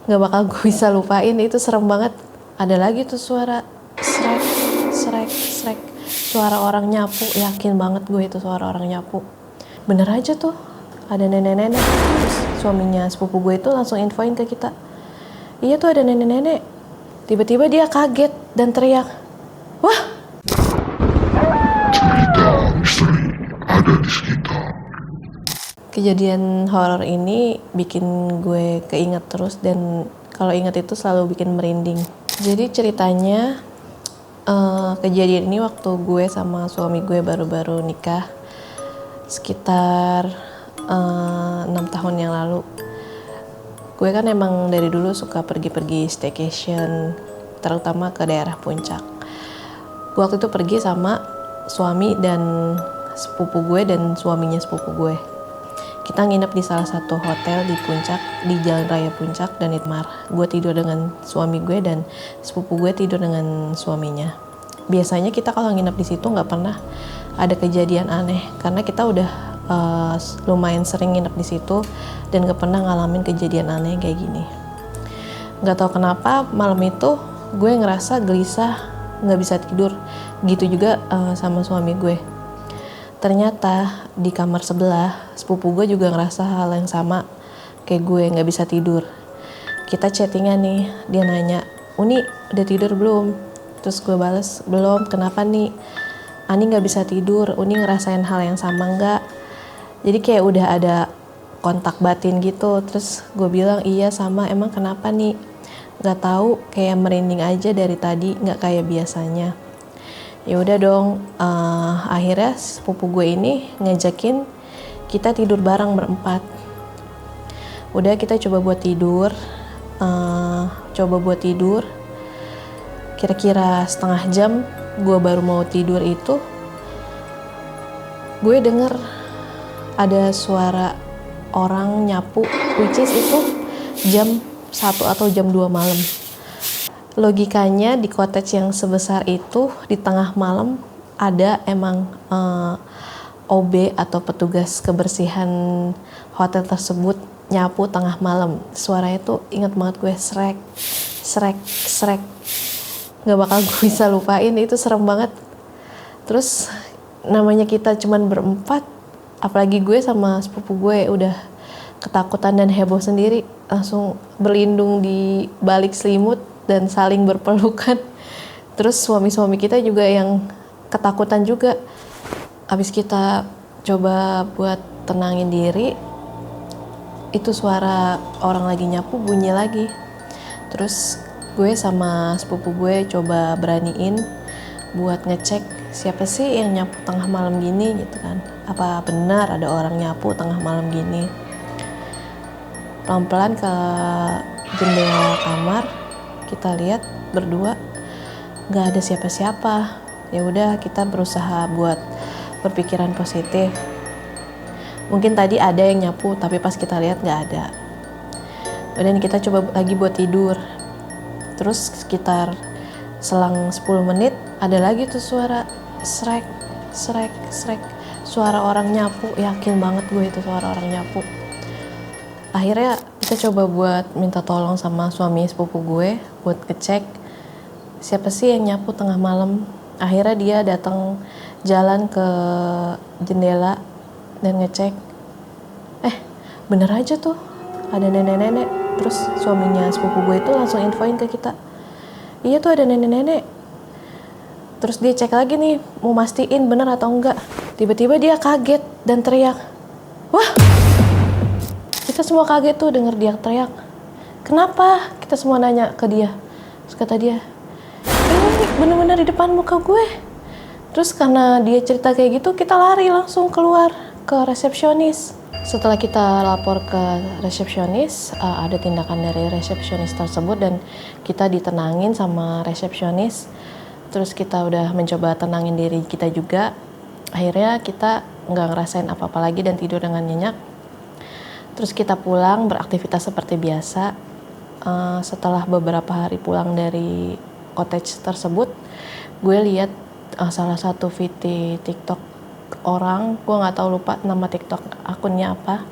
nggak bakal gue bisa lupain, itu serem banget. Ada lagi tuh suara srek srek srek, suara orang nyapu. Yakin banget gue itu suara orang nyapu, bener aja tuh ada nenek-nenek. Terus suaminya sepupu gue itu langsung infoin ke kita, iya tuh ada nenek-nenek. Tiba-tiba dia kaget dan teriak, wah. Cerita misteri ada di sekitar. Kejadian horor ini bikin gue keinget terus, dan kalau inget itu selalu bikin merinding. Jadi ceritanya kejadian ini waktu gue sama suami gue baru-baru nikah, sekitar 6 tahun yang lalu. Gue kan emang dari dulu suka pergi-pergi staycation, terutama ke daerah puncak. Gue waktu itu pergi sama suami dan sepupu gue dan suaminya sepupu gue. Kita nginep di salah satu hotel di puncak, di Jalan Raya Puncak, dan Itmar. Gue tidur dengan suami gue dan sepupu gue tidur dengan suaminya. Biasanya kita kalau nginep di situ nggak pernah ada kejadian aneh, karena kita udah lumayan sering nginep di situ dan nggak pernah ngalamin kejadian aneh kayak gini. Nggak tahu kenapa malam itu gue ngerasa gelisah, nggak bisa tidur. Gitu juga sama suami gue. Ternyata di kamar sebelah sepupu gue juga ngerasa hal yang sama kayak gue, nggak bisa tidur. Kita chattingan nih, dia nanya, Uni udah tidur belum? Terus gue bales, belum. Kenapa nih? Ani nggak bisa tidur. Uni ngerasain hal yang sama nggak? Jadi kayak udah ada kontak batin gitu. Terus gue bilang, iya sama. Emang kenapa nih? Nggak tahu, kayak merinding aja dari tadi, nggak kayak biasanya. Ya udah dong, akhirnya sepupu gue ini ngajakin kita tidur bareng berempat. Udah kita coba buat tidur, kira-kira setengah jam gue baru mau tidur itu, gue denger ada suara orang nyapu, which is itu jam 1 atau jam 2 malam. Logikanya di cottage yang sebesar itu di tengah malam ada emang OB atau petugas kebersihan hotel tersebut nyapu tengah malam. Suaranya tuh inget banget gue, srek srek srek, nggak bakal gue bisa lupain, itu serem banget. Terus namanya kita cuman berempat, apalagi gue sama sepupu gue udah ketakutan dan heboh sendiri, langsung berlindung di balik selimut dan saling berpelukan. Terus suami-suami kita juga yang ketakutan juga. Habis kita coba buat tenangin diri, itu suara orang lagi nyapu bunyi lagi. Terus gue sama sepupu gue coba beraniin buat ngecek siapa sih yang nyapu tengah malam gini gitu kan. Apa benar ada orang nyapu tengah malam gini. Pelan-pelan ke jendela kamar, kita lihat berdua nggak ada siapa-siapa. Ya udah, kita berusaha buat berpikiran positif. Mungkin tadi ada yang nyapu, tapi pas kita lihat nggak ada. Udah nih, kita coba lagi buat tidur. Terus sekitar selang 10 menit ada lagi tuh suara srek srek srek, suara orang nyapu. Yakin banget gue itu suara orang nyapu. Akhirnya kita coba buat minta tolong sama suami sepupu gue buat ngecek siapa sih yang nyapu tengah malam. Akhirnya dia datang jalan ke jendela dan ngecek. Bener aja tuh ada nenek-nenek. Terus suaminya sepupu gue itu langsung infoin ke kita, iya tuh ada nenek-nenek. Terus dia cek lagi nih, mau mastiin bener atau enggak. Tiba-tiba dia kaget dan teriak, wah. Kita semua kaget tuh denger dia teriak. Kenapa? Kita semua nanya ke dia. Terus kata dia, ini bener-bener di depan muka gue. Terus karena dia cerita kayak gitu, kita lari langsung keluar ke resepsionis. Setelah kita lapor ke resepsionis, ada tindakan dari resepsionis tersebut dan kita ditenangin sama resepsionis. Terus kita udah mencoba tenangin diri kita juga. Akhirnya kita nggak ngerasain apa-apa lagi dan tidur dengan nyenyak. Terus kita pulang beraktivitas seperti biasa. Setelah beberapa hari pulang dari cottage tersebut, gue lihat salah satu video TikTok orang, gue nggak tahu, lupa nama TikTok akunnya apa.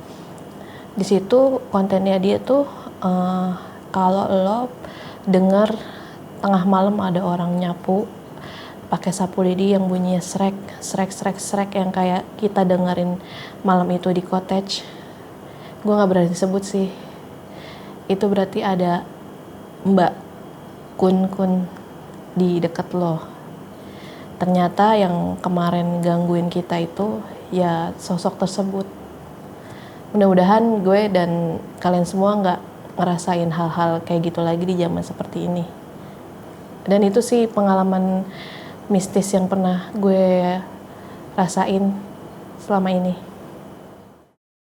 Di situ kontennya dia tuh kalau lo denger tengah malam ada orang nyapu pakai sapu lidi yang bunyinya srek, srek, srek, srek yang kayak kita dengerin malam itu di cottage. Gue nggak berani sebut sih. Itu berarti ada Mbak Kun di deket lo. Ternyata yang kemarin gangguin kita itu ya sosok tersebut. Mudah-mudahan gue dan kalian semua nggak ngerasain hal-hal kayak gitu lagi di zaman seperti ini. Dan itu sih pengalaman mistis yang pernah gue rasain selama ini.